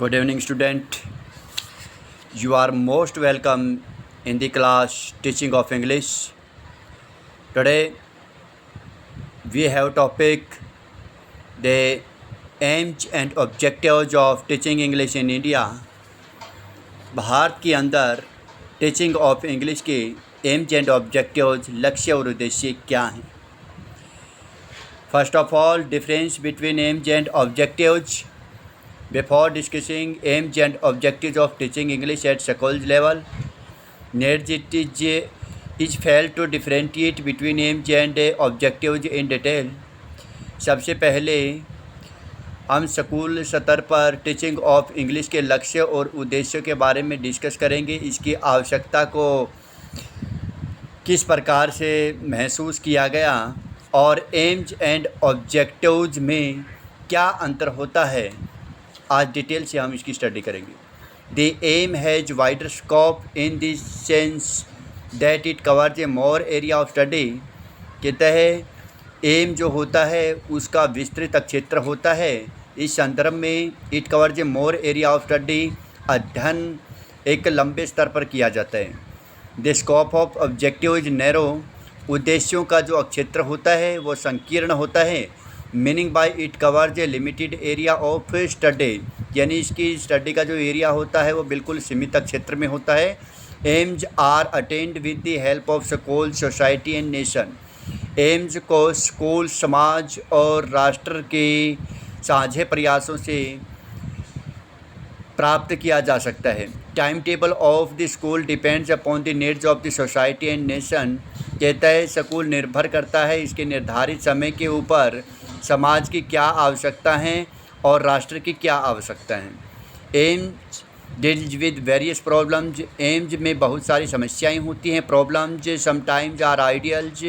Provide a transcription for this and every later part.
Good evening, student. You are most welcome in the class teaching of English. Today we have topic the aims and objectives of teaching English in India. Bharat के अंदर teaching of English के AIIMS and objectives लक्ष्य और उद्देश्य क्या हैं? First of all, difference between AIIMS and objectives. Before discussing aims and objectives of teaching English at school level, it is fair to differentiate between aims and objectives in detail. सबसे पहले हम school स्तर पर teaching of English के लक्ष्य और उद्देश्यों के बारे में डिस्कस करेंगे. इसकी आवश्यकता को किस प्रकार से महसूस किया गया और एम्स एंड ऑब्जेक्टिव्स में क्या अंतर होता है, आज डिटेल से हम इसकी स्टडी करेंगे. The aim has wider scope in the sense that it covers a more area of study. कहता है एम जो होता है उसका विस्तृत क्षेत्र होता है. इस संदर्भ में it covers a more area of study, अध्ययन एक लंबे स्तर पर किया जाता है. The scope of objective is narrow. उद्देश्यों का जो क्षेत्र होता है वो संकीर्ण होता है. Meaning by it covers a limited area of study, यानी इसकी स्टडी का जो एरिया होता है वो बिल्कुल सीमित क्षेत्र में होता है. Aims are attend with the help of school, society and nation. Aims को स्कूल, समाज और राष्ट्र के साझे प्रयासों से प्राप्त किया जा सकता है. Time table of the school depends upon the needs of the society and nation. कहता है स्कूल निर्भर करता है इसके निर्धारित समय के ऊपर समाज की क्या आवश्यकता हैं और राष्ट्र की क्या आवश्यकता हैं. Aims deals with various problems. Aims में बहुत सारी समस्याएं होती हैं. Problems sometimes are ideals.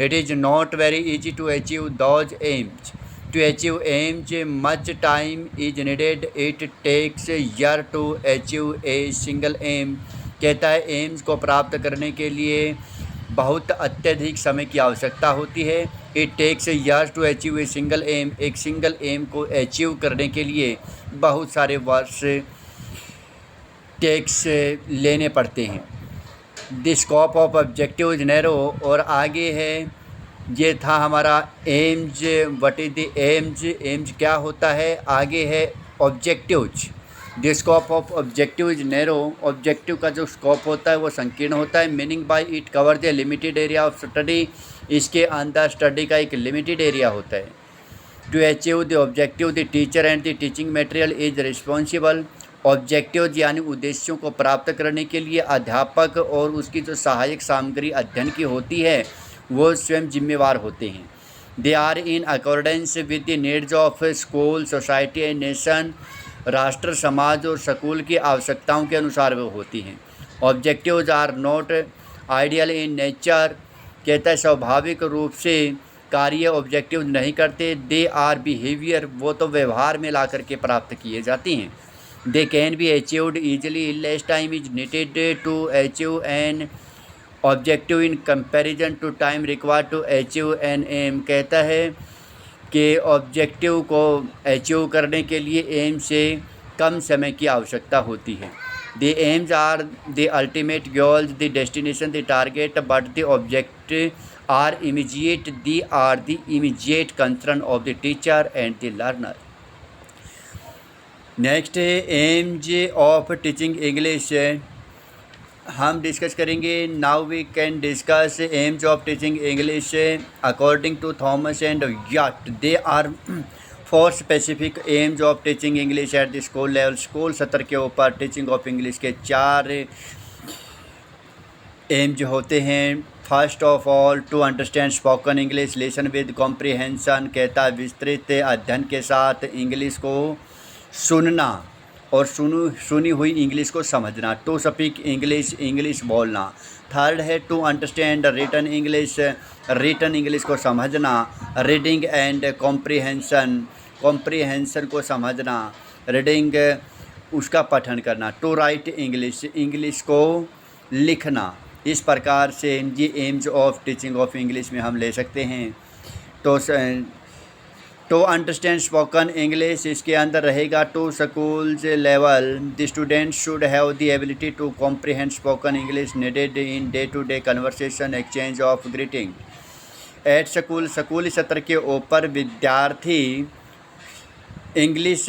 It is not very easy to achieve those aims. To achieve aims much time is needed. It takes year to achieve a single aim. कहता है AIIMS को प्राप्त करने के लिए बहुत अत्यधिक समय की आवश्यकता होती है. It takes years to achieve a single aim. एक सिंगल एम को अचीव करने के लिए बहुत सारे वर्ष टेक्स लेने पड़ते हैं. The scope of objective is narrow. और आगे है, ये था हमारा aims. What is the aims. Aims क्या होता है. आगे है objectives. The scope of objective is narrow. Objective का जो स्कोप होता है वो संकीर्ण होता है. Meaning by it covers a limited area of study. इसके अंदर स्टडी का एक लिमिटेड एरिया होता है. To achieve the objective the teacher and the teaching material is responsible. Objective यानी उद्देश्यों को प्राप्त करने के लिए अध्यापक और उसकी जो सहायक सामग्री अध्ययन की होती है वो स्वयं जिम्मेवार होते हैं. They are in accordance with the needs of school, society and nation. राष्ट्र, समाज और स्कूल की आवश्यकताओं के अनुसार वो होती हैं. Objectives are not ideal in nature. कहता है स्वाभाविक रूप से कार्य ऑब्जेक्टिव नहीं करते. They are behaviour. वो तो व्यवहार में ला करके प्राप्त किए जाती हैं. They can be achieved easily. Less time is needed to achieve an objective in comparison to time required to achieve an aim. कहता है कि ऑब्जेक्टिव को अचीव करने के लिए एम से कम समय की आवश्यकता होती है. The aims are the ultimate goals, the destination, the target, but the objective are immediate. They are the immediate concern of the teacher and the learner. Next है एम्स ऑफ टीचिंग इंग्लिश. हम discuss करेंगे. Now we can discuss aims of teaching English according to Thomas and Wyatt. They are 4 specific aims of teaching English at the school level. School स्तर के ऊपर teaching of English के 4 aims होते हैं. First of all, to understand spoken English, listen with comprehension. कहता है विस्तृत अध्ययन के साथ इंग्लिश को सुनना और सुनी हुई इंग्लिश को समझना. टू स्पीक इंग्लिश, इंग्लिश बोलना. थर्ड है to understand written English, written English को समझना. रीडिंग एंड कॉम्प्रिहेंशन, कॉम्प्रिहेंशन को समझना. रीडिंग उसका पठन करना. टू राइट इंग्लिश, इंग्लिश को लिखना. इस प्रकार से ये AIIMS of teaching of English में हम ले सकते हैं. तो टू अंडरस्टैंड स्पोकन इंग्लिश, इसके अंदर रहेगा to schools level the student should have the ability to comprehend spoken English needed in day to day conversation exchange of greeting at school. स्कूली सत्र के ऊपर विद्यार्थी इंग्लिश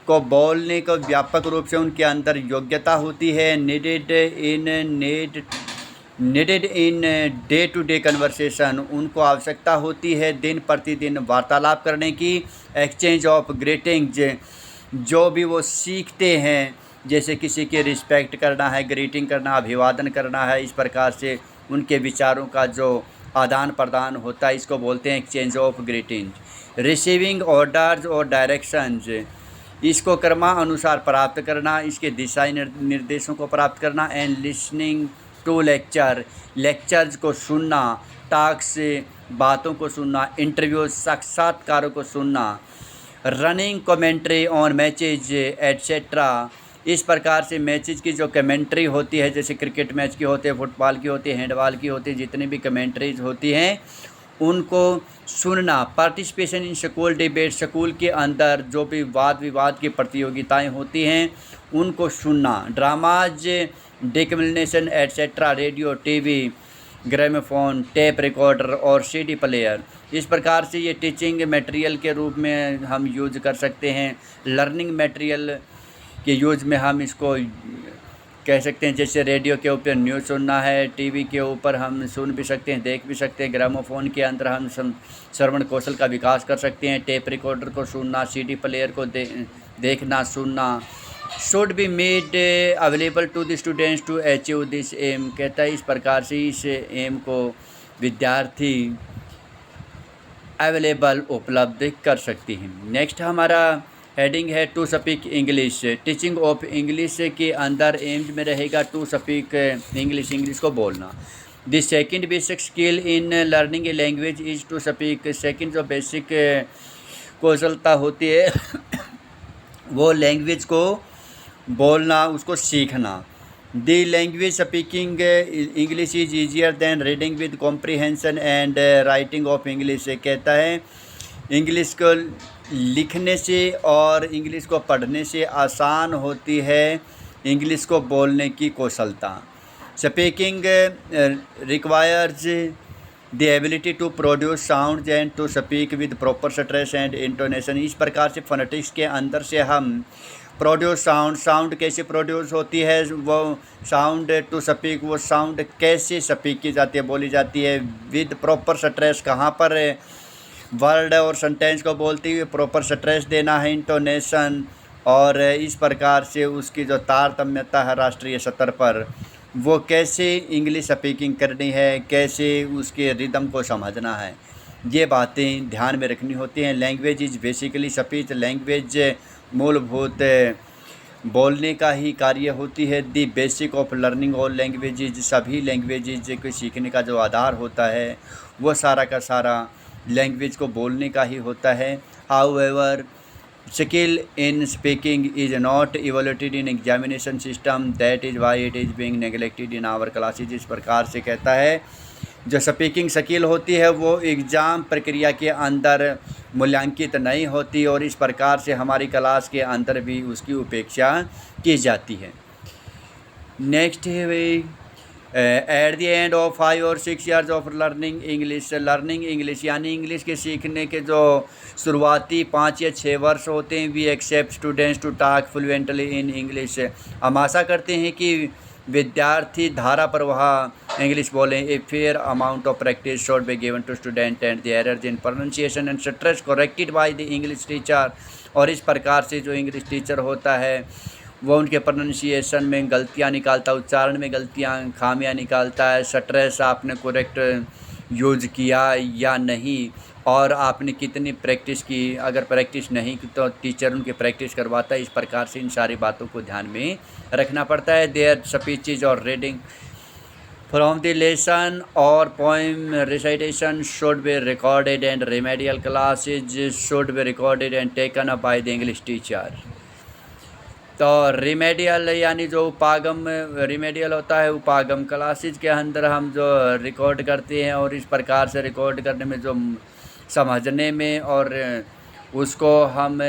को बोलने को व्यापक रूप से उनके अंदर योग्यता होती है। Needed in day to day conversation, उनको आवश्यकता होती है दिन प्रतिदिन वार्तालाप करने की। एक्सचेंज ऑफ ग्रीटिंग्स, जो भी वो सीखते हैं, जैसे किसी की रिस्पेक्ट करना है, ग्रीटिंग करना, अभिवादन करना है, इस प्रकार से उनके विचारों का जो आदान प्रदान होता है, इसको बोलते हैं exchange of greetings. Receiving orders और डायरेक्शंस, इसको क्रमानुसार प्राप्त करना, इसके दिशा निर्देशों को प्राप्त करना। एंड लिसनिंग टू लेक्चर्स को सुनना, टॉक्स बातों को सुनना, इंटरव्यू साक्षात्कारों को सुनना। Running commentary on matches etcetera, इस प्रकार से मैचेज की जो कमेंट्री होती है, जैसे क्रिकेट मैच की होती है, फुटबॉल की होती है, हैंडबॉल की होती है, जितनी भी कमेंट्रीज होती हैं उनको सुनना। Participation in school debate, school के अंदर जो भी वाद विवाद की प्रतियोगिताएं होती हैं उनको सुनना। Dramas declamation etcetera, radio, TV, gramophone, tape recorder और सीडी प्लेयर, इस प्रकार से ये टीचिंग मटेरियल के रूप में हम यूज कर सकते हैं। लर्निंग मटेरियल के यूज में हम इसको कह सकते हैं, जैसे रेडियो के ऊपर न्यूज़ सुनना है, टीवी के ऊपर हम सुन भी सकते हैं, देख भी सकते हैं, ग्रामोफोन के अंदर हम श्रवण कौशल का विकास कर सकते हैं, टेप रिकॉर्डर को सुनना, सीडी प्लेयर को देखना सुनना। Should be made available to the students to achieve this aim, कहता है इस प्रकार से इस एम को विद्यार्थी अवेलेबल उपलब्ध कर सकती हैं। नेक्स्ट हमारा हेडिंग है to speak English. Teaching of English के अंदर एम्स में रहेगा टू स्पीक इंग्लिश, इंग्लिश को बोलना। The second basic skill in learning a language is to speak, second जो बेसिक कौशलता होती है वो लैंग्वेज को बोलना, उसको सीखना। The language speaking English is easier than reading with comprehension and writing of English, कहता है इंग्लिश को लिखने से और इंग्लिश को पढ़ने से आसान होती है इंग्लिश को बोलने की कौशलता। Speaking requires the ability to produce sound and to speak with proper stress and intonation, इस प्रकार से फोनेटिक्स के अंदर से हम प्रोड्यूस साउंड कैसे प्रोड्यूस होती है, वो साउंड टू स्पीक, वो साउंड कैसे स्पीक की जाती है, बोली जाती है, विद प्रॉपर स्ट्रेस, कहाँ पर वर्ड और सेंटेंस को बोलते हुए प्रॉपर स्ट्रेस देना है, इंटोनेशन, और इस प्रकार से उसकी जो तारतम्यता है राष्ट्रीय स्तर पर, वो कैसे इंग्लिश स्पीकिंग करनी है, कैसे उसके रिदम को समझना है, ये बातें ध्यान में रखनी होती हैं। Language is basically speech, language मूलभूत बोलने का ही कार्य होती है। The basic of learning all languages, सभी लैंग्वेजेज को सीखने का जो आधार होता है वो सारा का सारा लैंग्वेज को बोलने का ही होता है। However skill in speaking is not evaluated in examination system, that is why it is being neglected in our classes, इस प्रकार से कहता है जो स्पीकिंग स्किल होती है वो एग्ज़ाम प्रक्रिया के अंदर मूल्यांकित नहीं होती और इस प्रकार से हमारी क्लास के अंदर भी उसकी उपेक्षा की जाती है। नेक्स्ट है भाई एट द एंड ऑफ 5 और 6 ईयर्स ऑफ लर्निंग इंग्लिश यानी इंग्लिश के सीखने के जो शुरुआती 5 या 6 वर्ष होते हैं, we except students to talk fluently in English, हम आशा करते हैं कि विद्यार्थी धारा प्रवाह इंग्लिश बोलें। A fair amount of practice should be given to student and the errors in pronunciation and stress corrected by the English teacher, और इस प्रकार से जो इंग्लिश टीचर होता है वो उनके प्रोनाउंसिएशन में गलतियाँ निकालता है, उच्चारण में गलतियाँ खामियाँ निकालता है, स्ट्रेस आपने करेक्ट यूज किया या नहीं और आपने कितनी प्रैक्टिस की, अगर प्रैक्टिस नहीं की तो टीचर उनकी प्रैक्टिस करवाता है। इस प्रकार से इन सारी बातों को ध्यान में रखना पड़ता है। देयर स्पीचेज और रीडिंग फ्रॉम द लेसन और poem recitation should be recorded and remedial classes should be recorded and taken up by the English teacher. तो रिमेडियल यानी जो उपागम रिमेडियल होता है, उपागम क्लासेज के अंदर हम जो रिकॉर्ड करते हैं और इस प्रकार से रिकॉर्ड करने में जो समझने में और उसको हम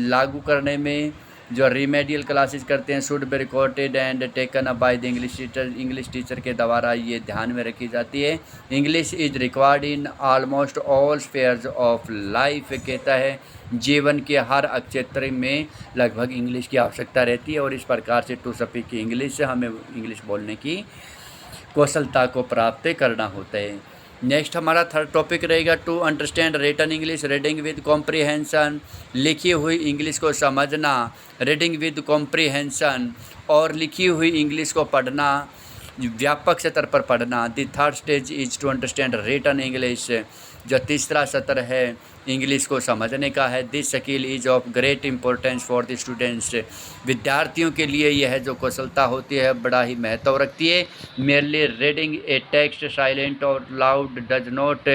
लागू करने में जो रिमेडियल क्लासेस करते हैं should be recorded and taken up by the English teacher के द्वारा ये ध्यान में रखी जाती है। English is required in almost all spheres of life, कहता है जीवन के हर क्षेत्र में लगभग इंग्लिश की आवश्यकता रहती है और इस प्रकार से टू स्पीक इंग्लिश हमें इंग्लिश बोलने की कौशलता को प्राप्त करना होता है। नेक्स्ट हमारा थर्ड टॉपिक रहेगा to understand written English reading with comprehension, लिखी हुई इंग्लिश को समझना, रीडिंग विद कॉम्प्रीहेंशन और लिखी हुई इंग्लिश को पढ़ना, व्यापक स्तर पर पढ़ना। The third stage is to understand written English, जो तीसरा सत्र है इंग्लिश को समझने का है। This skill is of great importance for the students, विद्यार्थियों के लिए यह जो कौशलता होती है बड़ा ही महत्व रखती है। Merely reading a text silent और loud does not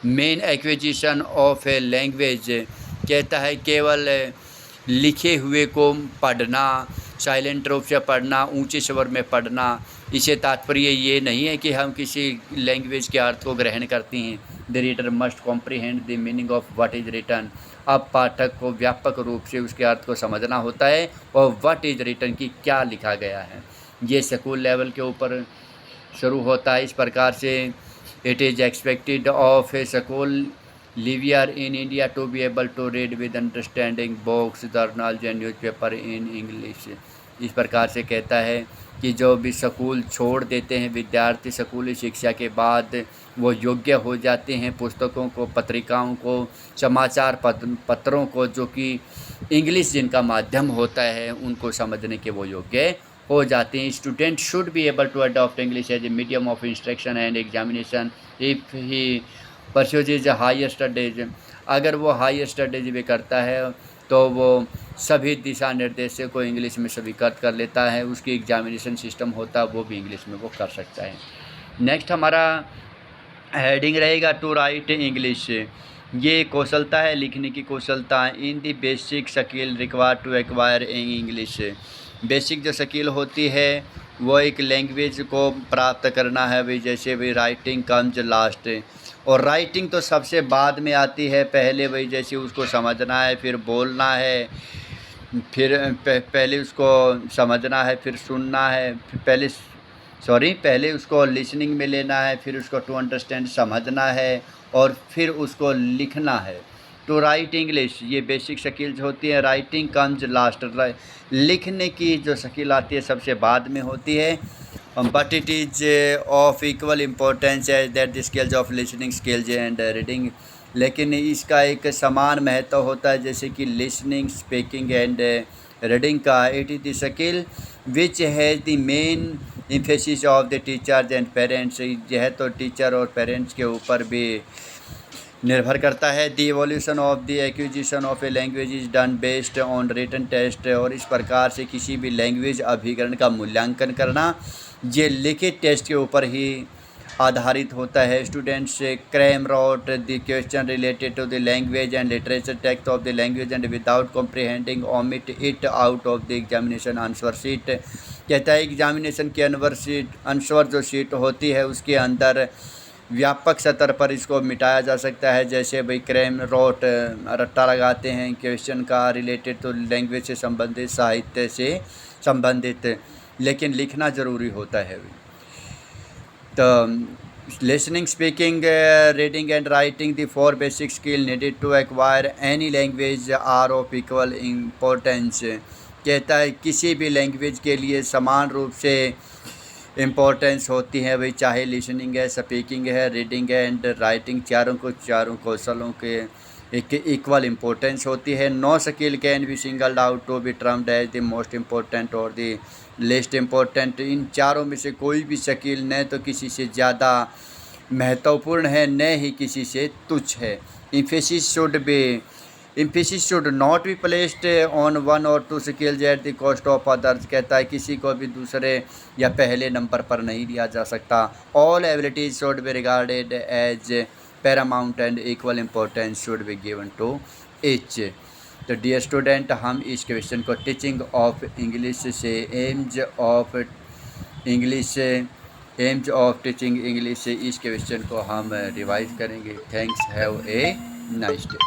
mean acquisition of a language, कहता है केवल लिखे हुए को पढ़ना, साइलेंट रूप से पढ़ना, ऊंचे स्वर में पढ़ना, इसे तात्पर्य ये नहीं है कि हम किसी लैंग्वेज के अर्थ को ग्रहण करती हैं। The reader must comprehend the meaning of what is written, अब पाठक को व्यापक रूप से उसके अर्थ को समझना होता है और व्हाट इज रिटन की क्या लिखा गया है। ये स्कूल लेवल के ऊपर शुरू होता है। इस प्रकार से it is expected of a school leaver in India to be able to read with understanding books journals and newspaper in English. इस प्रकार से कहता है कि जो भी स्कूल छोड़ देते हैं विद्यार्थी स्कूली शिक्षा के बाद, वो योग्य हो जाते हैं पुस्तकों को, पत्रिकाओं को, समाचार पत्रों को, जो कि इंग्लिश जिनका माध्यम होता है उनको समझने के वो योग्य हो जाते हैं। Student should be able to adopt English as a medium of instruction and examination if he pursues higher studies, अगर वो हायर स्टडीज भी करता है तो वो सभी दिशा निर्देशों को इंग्लिश में स्वीकृत कर लेता है। उसकी एग्जामिनेशन सिस्टम होता है वो भी इंग्लिश में वो कर सकता है। नेक्स्ट हमारा हेडिंग रहेगा टू राइट इंग्लिश, ये कौशलता है लिखने की कौशलता। In the basic skill required to acquire in English, basic जो स्किल होती है वो एक लैंग्वेज को प्राप्त करना है भाई, जैसे भाई राइटिंग कम्स लास्ट, और राइटिंग तो सबसे बाद में आती है, पहले भाई जैसे उसको समझना है, फिर बोलना है, फिर पहले उसको समझना है, फिर सुनना है, पहले उसको लिसनिंग में लेना है, फिर उसको टू अंडरस्टैंड समझना है और फिर उसको लिखना है। टू राइट इंग्लिश ये बेसिक स्किल्स होती है। राइटिंग कम्स लास्ट, लिखने की जो स्किल आती है सबसे बाद में होती है। But it is of equal importance as that the skills of listening skills and reading, लेकिन इसका एक समान महत्व होता है जैसे कि लिसनिंग, स्पीकिंग एंड रीडिंग का। It is the skill which has the main emphasis of the teachers and parents, यह तो टीचर और पेरेंट्स के ऊपर भी निर्भर करता है। The evolution of the acquisition of a language is done based on written test, और इस प्रकार से किसी भी लैंग्वेज अभिकरण का मूल्यांकन करना ये लिखित टेस्ट के ऊपर ही आधारित होता है। Students cram rote the question related to the language and literature text of the language and without comprehending omit it out of the examination answer sheet, कहता है एग्जामिनेशन की आंसर जो शीट होती है उसके अंदर व्यापक स्तर पर इसको मिटाया जा सकता है। जैसे भाई क्रैम रॉट रट्टा लगाते हैं क्वेश्चन का रिलेटेड तो लैंग्वेज से संबंधित, साहित्य से संबंधित, लेकिन लिखना ज़रूरी होता है। तो listening, speaking, reading and writing the four basic skill needed to acquire any language are of equal importance, कहता है किसी भी लैंग्वेज के लिए समान रूप से इम्पोर्टेंस होती है भाई, चाहे लिसनिंग है, स्पीकिंग है, रीडिंग है एंड राइटिंग, चारों कौशलों के एक इक्वल इम्पोर्टेंस होती है। No skill can be singled out to be termed as the most important or the least important, इन चारों में से कोई भी स्किल न तो किसी से ज़्यादा महत्वपूर्ण है न ही किसी से तुच्छ है। Emphasis should not be placed on one or two skills at the cost of others, कहता है किसी को भी दूसरे या पहले नंबर पर नहीं लिया जा सकता। All abilities should be regarded as paramount and equal importance should be given to each। तो डियर स्टूडेंट, हम इस क्वेश्चन को टीचिंग ऑफ इंग्लिश से एम्स ऑफ टीचिंग इंग्लिश से इस क्वेश्चन को हम रिवाइज करेंगे। Thanks, have a nice day.